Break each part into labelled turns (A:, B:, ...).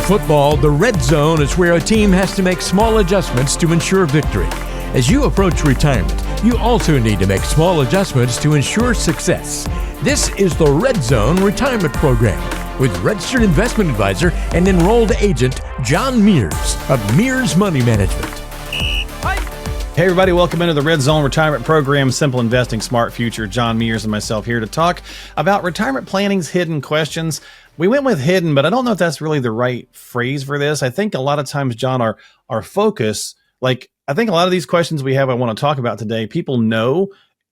A: football, the red zone is where a team has to make small adjustments to ensure victory. As you approach retirement, you also need to make small adjustments to ensure success. This is the Red Zone Retirement Program with registered investment advisor and enrolled agent John Mears of Mears Money Management.
B: Hey everybody, welcome into the Red Zone Retirement Program, Simple Investing, Smart Future. John Mears and myself here to talk about retirement planning's hidden questions. We went with hidden, but I don't know if that's really the right phrase for this. I think a lot of times, John, our focus, I think a lot of these questions we have I want to talk about today, people know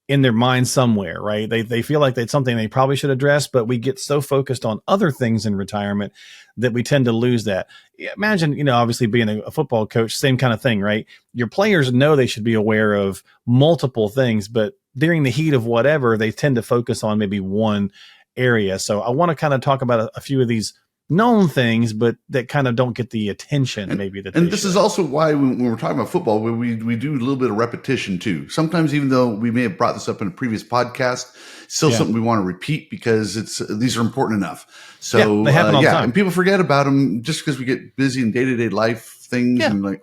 B: in their mind somewhere, right? They feel like it's something they probably should address, but we get so focused on other things in retirement that we tend to lose that. Imagine, obviously being a football coach, same kind of thing, right? Your players know they should be aware of multiple things, but during the heat of whatever, they tend to focus on maybe one area. So I want to kind of talk about a few of these known things, but that kind of don't get the attention
C: and this is also why when we're talking about football, we do a little bit of repetition too. Sometimes, even though we may have brought this up in a previous podcast, still something we want to repeat because these are important enough. So
B: they happen all the time.
C: And people forget about them just because we get busy in day-to-day life things and I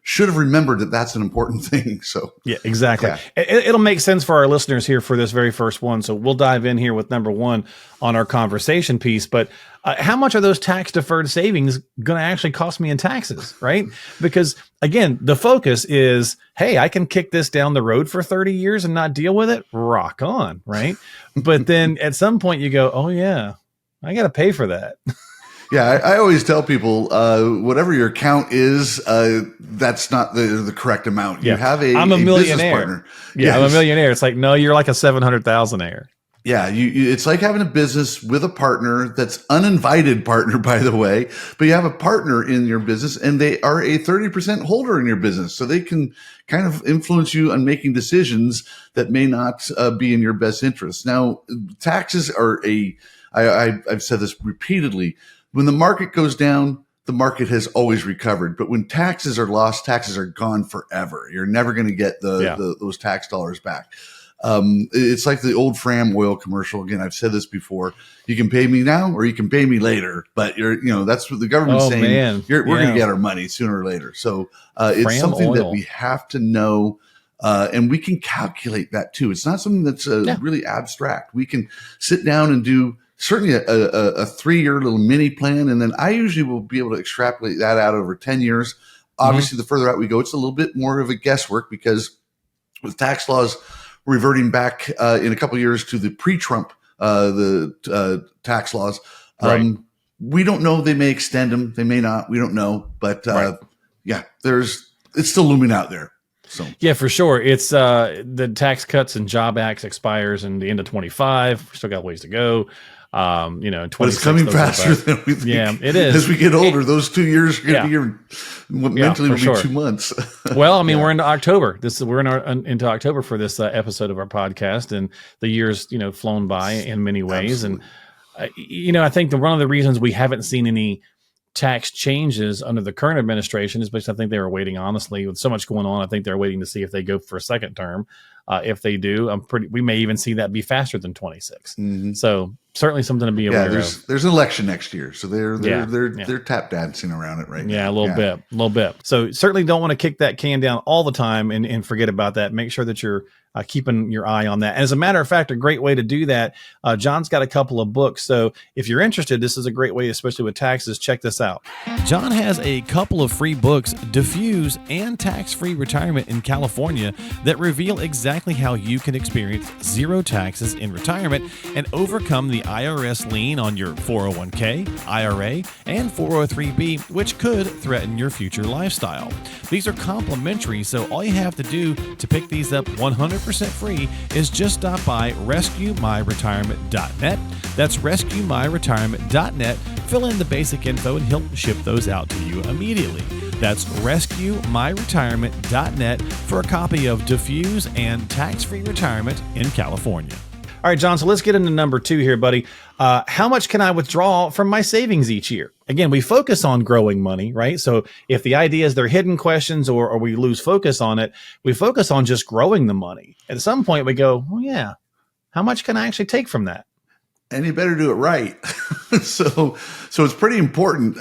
C: should have remembered that that's an important thing. So
B: yeah, exactly. Yeah. It'll make sense for our listeners here for this very first one. So we'll dive in here with number one on our conversation piece. But how much are those tax deferred savings going to actually cost me in taxes, right? Because again, the focus is, hey, I can kick this down the road for 30 years and not deal with it. Rock on, right? But then at some point you go, oh yeah, I got to pay for that.
C: Yeah, I always tell people, whatever your account is, that's not the correct amount. You have
B: I'm a millionaire.
C: Business partner.
B: Yeah, I'm a millionaire. It's like, no, you're like a 700,000-aire.
C: Yeah, it's like having a business with a partner that's uninvited partner, by the way, but you have a partner in your business and they are a 30% holder in your business. So they can kind of influence you on making decisions that may not be in your best interest. Now, taxes are I've said this repeatedly. When the market goes down, the market has always recovered. But when taxes are lost, taxes are gone forever. You're never going to get those tax dollars back. It's like the old Fram oil commercial. Again, I've said this before. You can pay me now or you can pay me later. But that's what the government's saying. Man. We're going to get our money sooner or later. So it's something that we have to know. And we can calculate that too. It's not something that's really abstract. We can sit down and do certainly a 3-year little mini plan. And then I usually will be able to extrapolate that out over 10 years. Obviously, the further out we go, it's a little bit more of a guesswork because with tax laws reverting back in a couple of years to the pre-Trump tax laws, we don't know. They may extend them. They may not. We don't know. But it's still looming out there. So. Yeah,
B: for sure. It's the Tax Cuts and Job Act expires in the end of 25. We still got ways to go.
C: But it's coming faster than we think.
B: Yeah, it is.
C: As we get older, those 2 years are going to be here. Mentally, will be 2 months.
B: Well, I mean, we're into October. We're into October for this episode of our podcast, and the years, flown by in many ways. Absolutely. And I think one of the reasons we haven't seen any tax changes under the current administration is because I think they were waiting, honestly, with so much going on. I think they're waiting to see if they go for a second term. If they do, we may even see that be faster than 26. Mm-hmm. So certainly something to be aware of.
C: There's an election next year, so they're tap dancing around it right now.
B: Yeah, a little bit. So certainly don't want to kick that can down all the time and forget about that. Make sure that you're keeping your eye on that. And as a matter of fact, a great way to do that, John's got a couple of books. So if you're interested, this is a great way, especially with taxes. Check this out. John has a couple of free books, Diffuse and Tax-Free Retirement in California, that reveal exactly how you can experience zero taxes in retirement and overcome the IRS lien on your 401k, IRA, and 403b, which could threaten your future lifestyle. These are complimentary, so all you have to do to pick these up 100% free is just stop by rescuemyretirement.net. That's rescuemyretirement.net. Fill in the basic info and he'll ship those out to you immediately. That's rescuemyretirement.net for a copy of Diffuse and Tax-Free Retirement in California. All right, John, so let's get into number 2 here, buddy. How much can I withdraw from my savings each year? Again, we focus on growing money, right? So if the idea is they're hidden questions or we lose focus on it, we focus on just growing the money. At some point we go, well, yeah, how much can I actually take from that?
C: and you better do it right. so it's pretty important.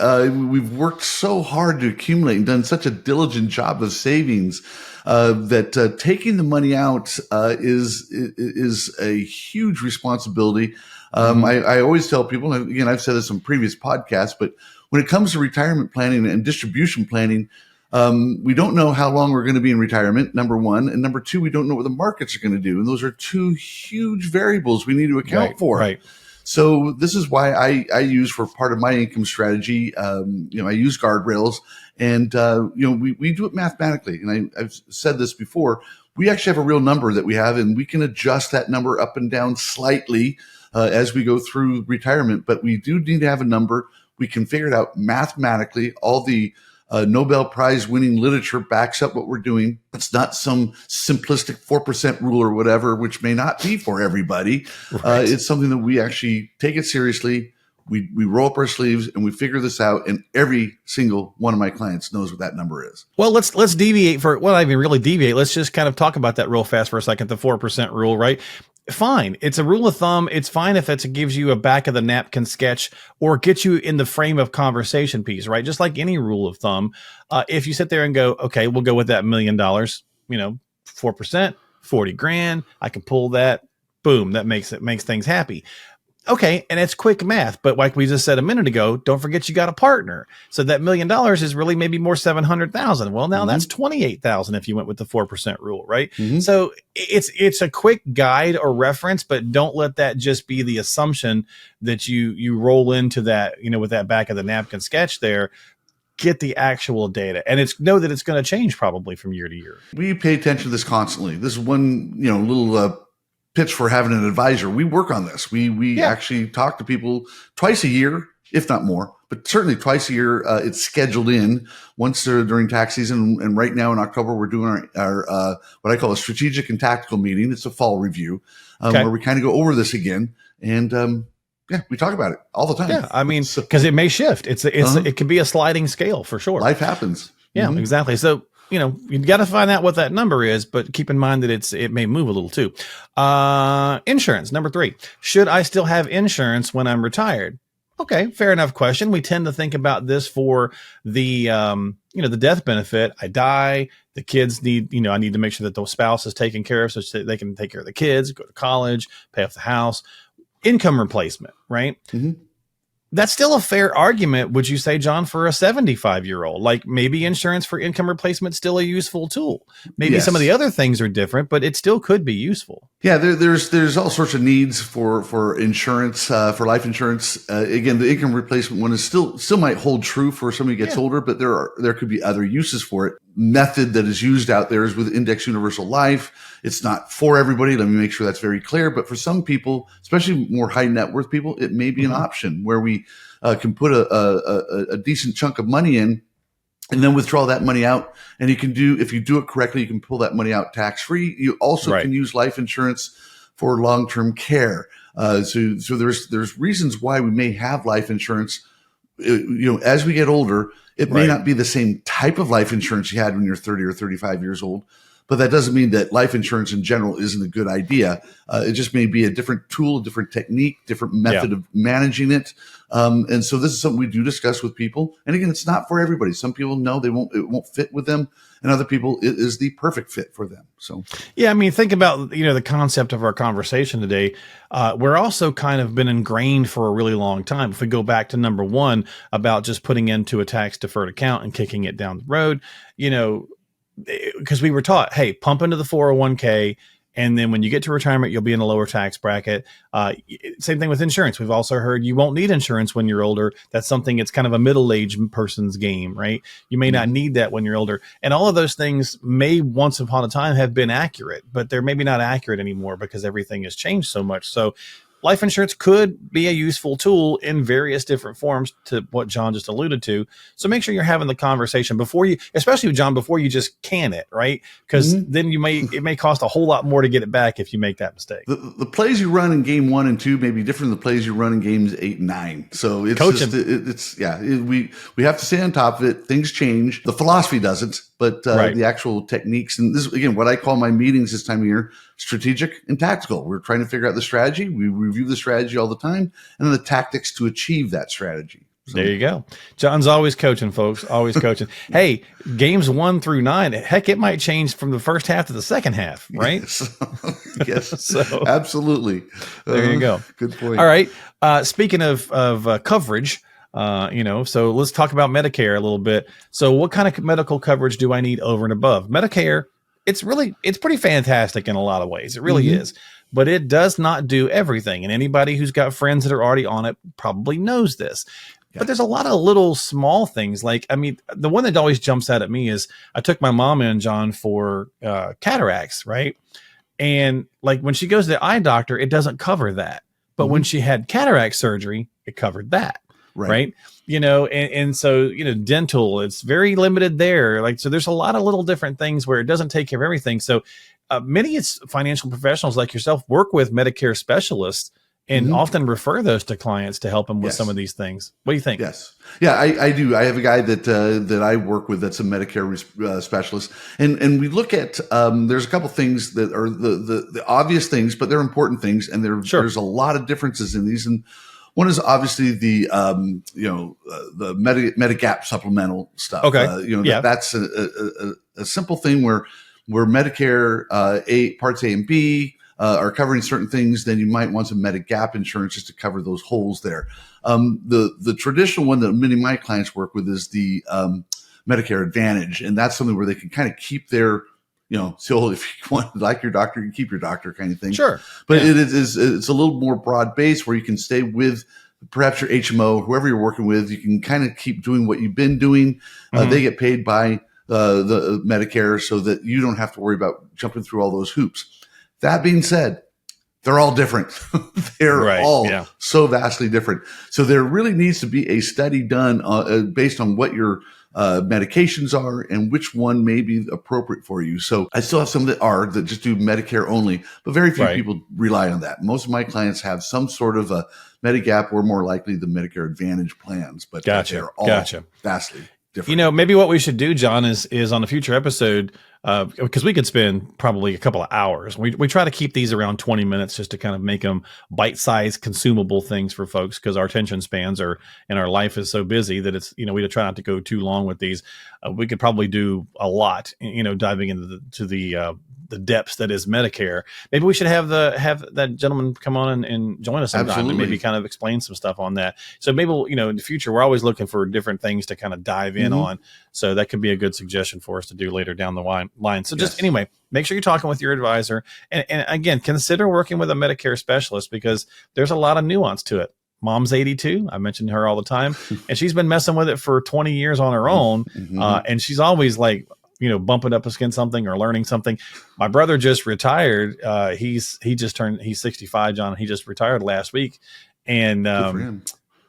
C: We've worked so hard to accumulate and done such a diligent job of savings that taking the money out is a huge responsibility. I always tell people, and again, I've said this on previous podcasts, but when it comes to retirement planning and distribution planning, we don't know how long we're going to be in retirement, number one. And number two, we don't know what the markets are going to do. And those are two huge variables we need to account for.
B: Right.
C: So this is why I use for part of my income strategy, I use guardrails and, we do it mathematically. And I've said this before, we actually have a real number that we have, and we can adjust that number up and down slightly as we go through retirement. But we do need to have a number. We can figure it out mathematically. All the Nobel Prize winning literature backs up what we're doing. It's not some simplistic 4% rule or whatever, which may not be for everybody. Right. It's something that we actually take it seriously. We roll up our sleeves and we figure this out. And every single one of my clients knows what that number is.
B: Well, let's deviate not even really deviate. Let's just kind of talk about that real fast for a second. The 4% rule, right? Fine. It's a rule of thumb. It's fine if it gives you a back of the napkin sketch or gets you in the frame of conversation piece, right? Just like any rule of thumb. If you sit there and go, okay, we'll go with that $1 million, 4%, 40 grand. I can pull that. Boom. That makes things happy. Okay. And it's quick math, but like we just said a minute ago, don't forget you got a partner. So that $1 million is really maybe more 700,000. Well, now that's 28,000 if you went with the 4% rule, right? So it's a quick guide or reference, but don't let that just be the assumption that you roll into that, with that back of the napkin sketch there. Get the actual data, and know that it's going to change probably from year to year.
C: We pay attention to this constantly. This is one, little pitch for having an advisor. We work on this. We actually talk to people twice a year, if not more, but certainly twice a year. It's scheduled in once during tax season. And right now in October, we're doing our what I call a strategic and tactical meeting. It's a fall review where we kind of go over this again. And we talk about it all the time.
B: Yeah, I mean, because it may shift. It can be a sliding scale for sure.
C: Life happens.
B: Yeah, exactly. So, you've got to find out what that number is, but keep in mind that it may move a little too. Insurance, number 3. Should I still have insurance when I'm retired? Okay, fair enough question. We tend to think about this for the, the death benefit. I die. The kids need, I need to make sure that the spouse is taken care of so that they can take care of the kids, go to college, pay off the house. Income replacement, right? That's still a fair argument, would you say, John, for a 75-year-old? Like maybe insurance for income replacement still a useful tool. Maybe some of the other things are different, but it still could be useful.
C: Yeah, there's all sorts of needs for insurance, for life insurance. Again, the income replacement one is still might hold true for somebody who gets older, but there could be other uses for it. Method that is used out there is with Index Universal Life. It's not for everybody. Let me make sure that's very clear. But for some people, especially more high net worth people, it may be an option where we can put a decent chunk of money in and then withdraw that money out. And you can if you do it correctly, you can pull that money out tax free. You also can use life insurance for long-term care. So there's reasons why we may have life insurance. As we get older, it may not be the same type of life insurance you had when you're 30 or 35 years old, but that doesn't mean that life insurance in general isn't a good idea. It just may be a different tool, a different technique, different method of managing it. And so this is something we do discuss with people. And again, it's not for everybody. Some people know it won't fit with them, and other people it is the perfect fit for them. So
B: yeah, I mean, think about the concept of our conversation today. We're also kind of been ingrained for a really long time. If we go back to number 1 about just putting into a tax deferred account and kicking it down the road, because we were taught, hey, pump into the 401k. And then when you get to retirement, you'll be in a lower tax bracket. Same thing with insurance. We've also heard you won't need insurance when you're older. That's something, it's kind of a middle-aged person's game, right? You may not need that when you're older. And all of those things may once upon a time have been accurate, but they're maybe not accurate anymore because everything has changed so much. So life insurance could be a useful tool in various different forms to what John just alluded to. So make sure you're having the conversation before you, especially John, before you just can it, right? Because then it may cost a whole lot more to get it back if you make that mistake.
C: The plays you run in game 1 and 2 may be different than the plays you run in games 8 and 9. So it's we have to stay on top of it. Things change. The philosophy doesn't, but the actual techniques, and this is again what I call my meetings this time of year, strategic and tactical. We're trying to figure out the strategy. We review the strategy all the time, and then the tactics to achieve that strategy. So,
B: there you go. John's always coaching, folks. Always coaching. Hey, games 1 through 9. Heck, it might change from the first half to the second half, right?
C: Yes.
B: So,
C: absolutely.
B: There you go.
C: Good point.
B: All right. Speaking of coverage, so let's talk about Medicare a little bit. So what kind of medical coverage do I need over and above Medicare? It's pretty fantastic in a lot of ways. It really is, but it does not do everything. And anybody who's got friends that are already on it probably knows this. But there's a lot of little small things. Like, I mean, the one that always jumps out at me is I took my mom in, John, for cataracts, right? And like when she goes to the eye doctor, it doesn't cover that. But when she had cataract surgery, it covered that. Right. And so, dental, it's very limited there. Like, so there's a lot of little different things where it doesn't take care of everything. So many financial professionals like yourself work with Medicare specialists and often refer those to clients to help them with some of these things. What do you think?
C: Yes. Yeah, I do. I have a guy that I work with that's a Medicare specialist. And we look at, there's a couple things that are the obvious things, but they're important things. And there's a lot of differences in these. And one is obviously the Medigap supplemental stuff.
B: Okay.
C: That's a simple thing where Medicare Parts A and B are covering certain things, then you might want some Medigap insurance just to cover those holes there. The traditional one that many of my clients work with is the Medicare Advantage, and that's something where they can kind of keep their, so if you want, like your doctor, you keep your doctor kind of thing.
B: Sure.
C: But it's a little more broad base where you can stay with perhaps your HMO, whoever you're working with. You can kind of keep doing what you've been doing. They get paid by the Medicare so that you don't have to worry about jumping through all those hoops. That being said, they're all different. They're all so vastly different. So there really needs to be a study done based on what your medications are and which one may be appropriate for you. So I still have some that just do Medicare only, but very few people rely on that. Most of my clients have some sort of a Medigap or more likely the Medicare Advantage plans, but they're all vastly different.
B: Maybe what we should do, John, is on a future episode, because we could spend probably a couple of hours. We try to keep these around 20 minutes just to kind of make them bite-sized, consumable things for folks because our attention spans and our life is so busy that it's, we try not to go too long with these. We could probably do a lot, diving into the depths that is Medicare. Maybe we should have that gentleman come on and join us sometime and maybe kind of explain some stuff on that. So maybe in the future, we're always looking for different things to kind of dive in on. So that could be a good suggestion for us to do later down the line. So just anyway, make sure you're talking with your advisor. And again, consider working with a Medicare specialist because there's a lot of nuance to it. Mom's 82. I mention her all the time. And she's been messing with it for 20 years on her own. And she's always like, bumping up against something or learning something. My brother just retired. He's 65, John. He just retired last week. And,
C: good for him.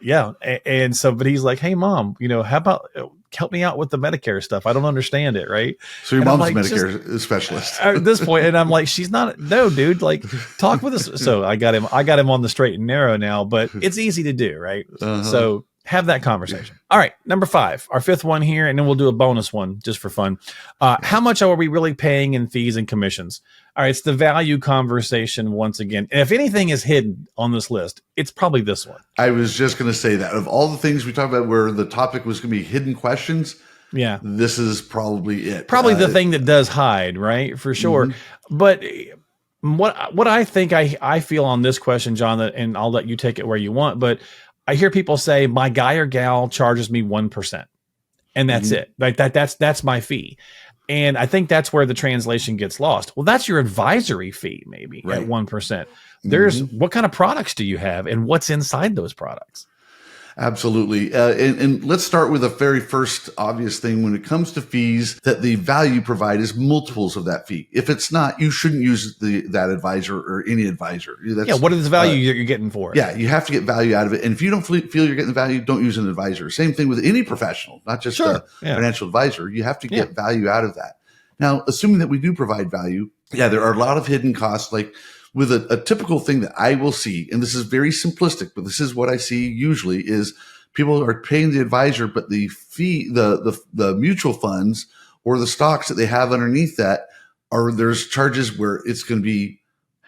B: Yeah. And so, but he's like, hey mom, how about help me out with the Medicare stuff? I don't understand it. Right.
C: So your mom's a Medicare specialist
B: at this point. And I'm like, she's not, no, dude, like talk with us. So I got him on the straight and narrow now, but it's easy to do. Right. So have that conversation. All right. Number 5, our 5th one here, and then we'll do a bonus one just for fun. How much are we really paying in fees and commissions? All right. It's the value conversation once again. And if anything is hidden on this list, it's probably this one.
C: I was just going to say that of all the things we talked about where the topic was going to be hidden questions. Yeah. This is probably it.
B: Probably the thing that does hide, right? For sure. But what I think I feel on this question, John, and I'll let you take it where you want, but I hear people say my guy or gal charges me 1%, and that's it. Like that's my fee. And I think that's where the translation gets lost. Well, that's your advisory fee, maybe at 1%. There's what kind of products do you have and what's inside those products?
C: Absolutely. And let's start with the very first obvious thing when it comes to fees, that the value provided is multiples of that fee. If it's not, you shouldn't use that advisor or any advisor.
B: What is the value you're getting for it?
C: Yeah, you have to get value out of it. And if you don't feel you're getting value, don't use an advisor. Same thing with any professional, not just a financial advisor. You have to get value out of that. Now, assuming that we do provide value, there are a lot of hidden costs, like with a typical thing that I will see, and this is very simplistic, but this is what I see usually, is people are paying the advisor, but the fee, the mutual funds or the stocks that they have underneath that there's charges where it's going to be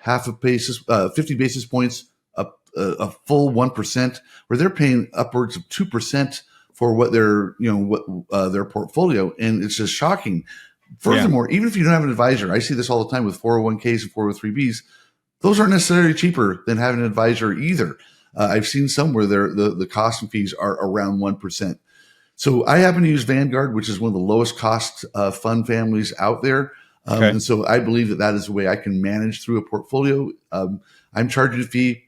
C: half a basis, 50 basis points, a full 1%, where they're paying upwards of 2% for what their, their portfolio. And it's just shocking. Furthermore, even if you don't have an advisor, I see this all the time with 401ks and 403bs. Those aren't necessarily cheaper than having an advisor either. I've seen some where the cost and fees are around 1%. So I happen to use Vanguard, which is one of the lowest cost fund families out there. And so I believe that is the way I can manage through a portfolio. I'm charging a fee,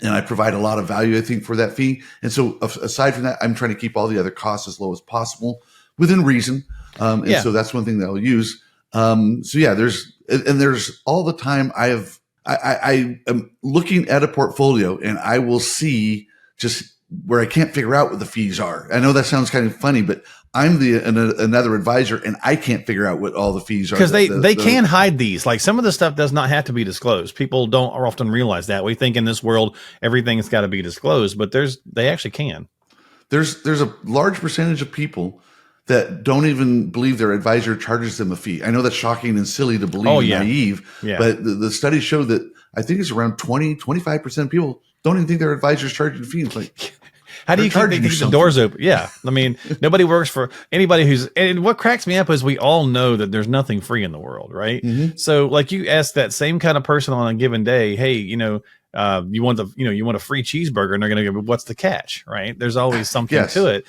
C: and I provide a lot of value, I think, for that fee. And so aside from that, I'm trying to keep all the other costs as low as possible within reason. So that's one thing that I'll use. There's all the time I am looking at a portfolio, and I will see just where I can't figure out what the fees are. I know that sounds kind of funny, but I'm another advisor, and I can't figure out what all the fees are.
B: Because they can hide these. Like, some of the stuff does not have to be disclosed. People don't often realize that. We think in this world everything's got to be disclosed, but they actually can.
C: There's a large percentage of people that don't even believe their advisor charges them a fee. I know that's shocking and silly to believe, naive, but the studies show that I think it's around 25% of people don't even think their advisor's charging a fee. It's like,
B: how do you think they keep the doors open? Yeah. I mean, nobody works for anybody and what cracks me up is we all know that there's nothing free in the world, right? Mm-hmm. So like, you ask that same kind of person on a given day, hey, you want a free cheeseburger, and they're going to go, what's the catch, right? There's always something to it.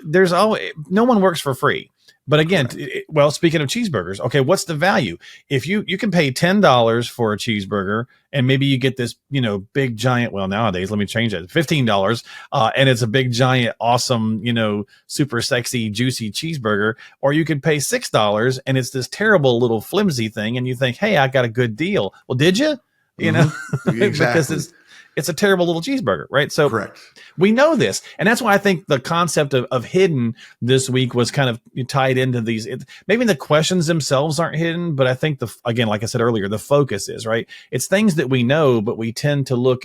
B: There's always, no one works for free. But again, speaking of cheeseburgers, okay, what's the value? If you can pay $10 for a cheeseburger, and maybe you get this, big giant, well, nowadays, let me change that, $15, and it's a big giant, awesome, super sexy, juicy cheeseburger, or you could pay $6 and it's this terrible little flimsy thing, and you think, hey, I got a good deal. Well, did you?
C: Exactly.
B: Because it's a terrible little cheeseburger, right? So
C: correct.
B: We know this. And that's why I think the concept of hidden this week was kind of tied into these. Maybe the questions themselves aren't hidden, but I think again, like I said earlier, the focus is, right? It's things that we know, but we tend to look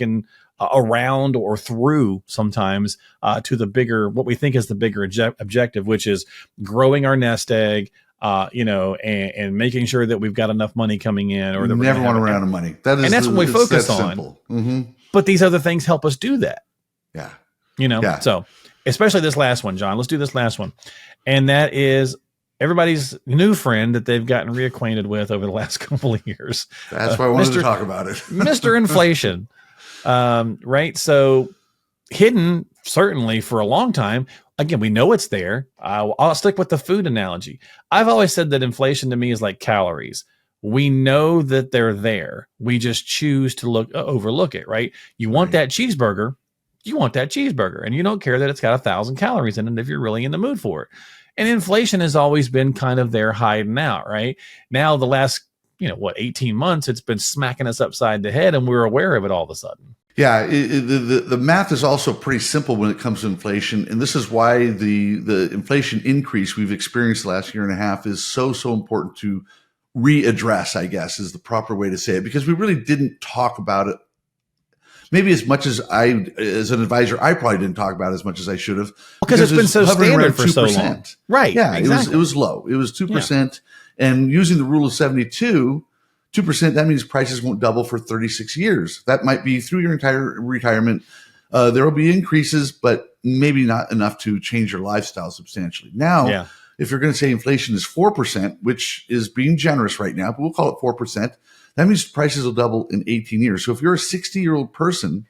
B: around or through sometimes to the bigger, what we think is the bigger objective, which is growing our nest egg, and making sure that we've got enough money coming in, or that we
C: never want to run out of money. That's what
B: we focus on.
C: Mm-hmm.
B: But these other things help us do that.
C: Yeah.
B: So especially this last one, John, let's do this last one. And that is everybody's new friend that they've gotten reacquainted with over the last couple of years.
C: That's why I wanted to talk about it.
B: Mr. Inflation. Right. So hidden, certainly for a long time. Again, we know it's there. I'll stick with the food analogy. I've always said that inflation to me is like calories. We know that they're there. We just choose to overlook it, right? You want that cheeseburger, and you don't care that it's got 1,000 calories in it if you're really in the mood for it. And inflation has always been kind of there hiding out, right? Now the last, 18 months, it's been smacking us upside the head, and we're aware of it all of a sudden.
C: Yeah, the math is also pretty simple when it comes to inflation, and this is why the inflation increase we've experienced the last year and a half is so important to readdress, I guess, is the proper way to say it, because we really didn't talk about it maybe as much as as an advisor, I probably didn't talk about it as much as I should have,
B: because it's been so standard for so long. Right.
C: Yeah,
B: exactly.
C: It was low. It was 2%. And using the rule of 72, 2%, that means prices won't double for 36 years. That might be through your entire retirement. There will be increases, but maybe not enough to change your lifestyle substantially. Now, if you're going to say inflation is 4%, which is being generous right now, but we'll call it 4%, that means prices will double in 18 years. So if you're a 60-year-old person,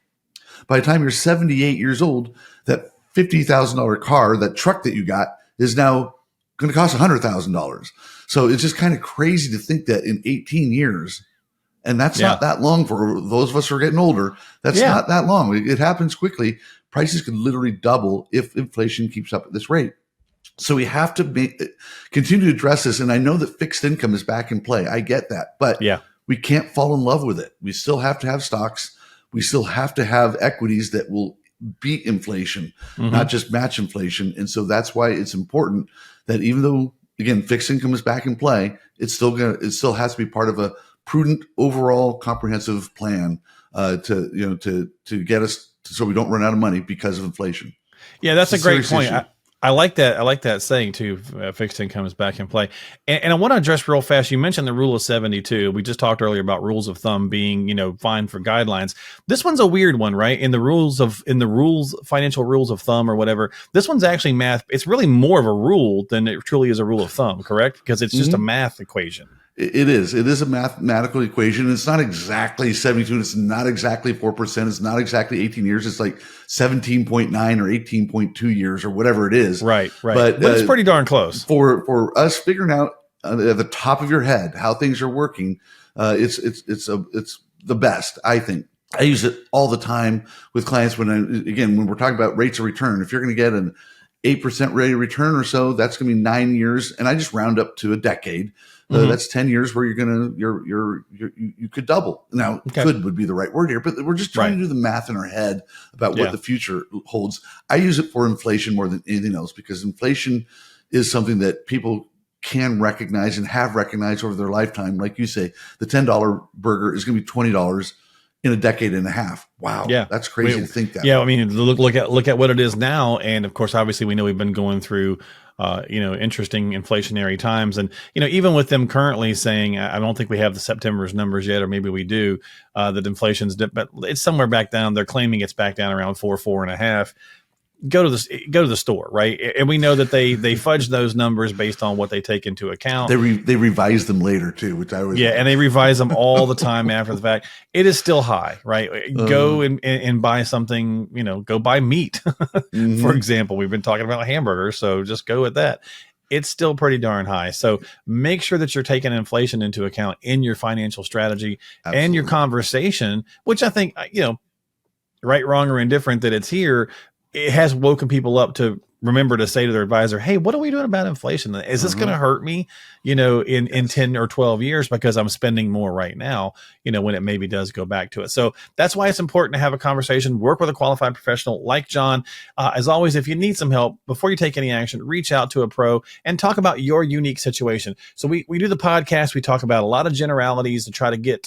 C: by the time you're 78 years old, that $50,000 car, that truck that you got, is now going to cost $100,000. So it's just kind of crazy to think that in 18 years, and that's not that long for those of us who are getting older, that's not that long. It happens quickly. Prices could literally double if inflation keeps up at this rate. So we have to continue to address this. And I know that fixed income is back in play. I get that. But we can't fall in love with it. We still have to have stocks. We still have to have equities that will beat inflation, not just match inflation. And so that's why it's important that even though, again, fixed income is back in play, it still has to be part of a prudent overall comprehensive plan to get us so we don't run out of money because of inflation.
B: Yeah, that's a great point. I like that. I like that saying too. Fixed income is back in play, and I want to address real fast. You mentioned the rule of 72. We just talked earlier about rules of thumb being, fine for guidelines. This one's a weird one, right? In the financial rules of thumb or whatever. This one's actually math. It's really more of a rule than it truly is a rule of thumb, correct? Because it's just a math equation.
C: It is. It is a mathematical equation. It's not exactly 72. It's not exactly 4%. It's not exactly 18 years. It's like 17.9 or 18.2 years or whatever it is.
B: Right. But it's pretty darn close.
C: For us figuring out at the top of your head how things are working, it's the best, I think. I use it all the time with clients when we're talking about rates of return. If you're going to get an 8% rate of return or so, that's going to be 9 years, and I just round up to a decade. That's 10 years where you could double. Now, could would be the right word here, but we're just trying to do the math in our head about what the future holds. I use it for inflation more than anything else, because inflation is something that people can recognize and have recognized over their lifetime. Like you say, the $10 burger is going to be $20 in a decade and a half. Wow. Yeah. That's crazy to think that.
B: Yeah. I mean, look at what it is now. And of course, obviously we know we've been going through, interesting inflationary times. And, even with them currently saying, I don't think we have the September's numbers yet, or maybe we do, that inflation's but it's somewhere back down. They're claiming it's back down around 4.5. Go to the store, right? And we know that they fudge those numbers based on what they take into account.
C: They revise them later too, which I was
B: and they revise them all the time after the fact. It is still high, right? Go and buy something, go buy meat, for example. We've been talking about hamburgers, so just go with that. It's still pretty darn high. So make sure that you're taking inflation into account in your financial strategy and your conversation, which I think, right, wrong, or indifferent that it's here. It has woken people up to remember to say to their advisor, hey, what are we doing about inflation? Is this going to hurt me, in 10 or 12 years because I'm spending more right now, when it maybe does go back to it. So that's why it's important to have a conversation, work with a qualified professional like John. As always, if you need some help before you take any action, reach out to a pro and talk about your unique situation. So we do the podcast. We talk about a lot of generalities to try to get,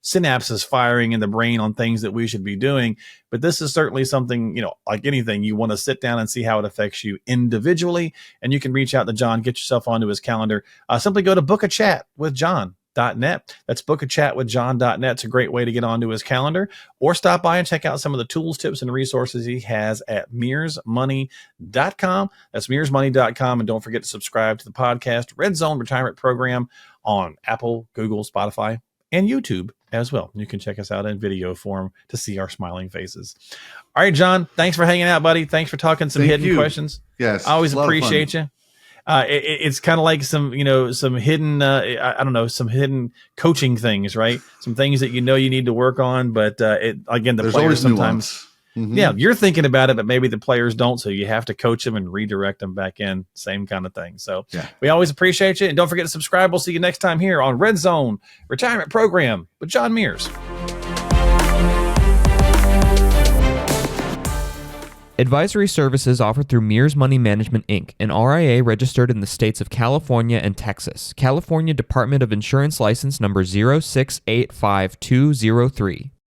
B: synapses firing in the brain on things that we should be doing. But this is certainly something, like anything, you want to sit down and see how it affects you individually. And you can reach out to John, get yourself onto his calendar. Simply go to bookachatwithjohn.net. That's bookachatwithjohn.net. It's a great way to get onto his calendar, or stop by and check out some of the tools, tips, and resources he has at mearsmoney.com. That's mearsmoney.com. And don't forget to subscribe to the podcast Red Zone Retirement Program on Apple, Google, Spotify, and YouTube as well. You can check us out in video form to see our smiling faces. All right, John, thanks for hanging out, buddy. Thanks for talking some hidden questions.
C: Yes.
B: I always appreciate you. It's kind of like some hidden, some hidden coaching things, right? Some things that you need to work on, but there's players sometimes. Yeah, you're thinking about it, but maybe the players don't. So you have to coach them and redirect them back in. Same kind of thing. So we always appreciate you. And don't forget to subscribe. We'll see you next time here on Red Zone Retirement Program with John Mears.
D: Advisory services offered through Mears Money Management, Inc., an RIA registered in the states of California and Texas. California Department of Insurance License number 0685203.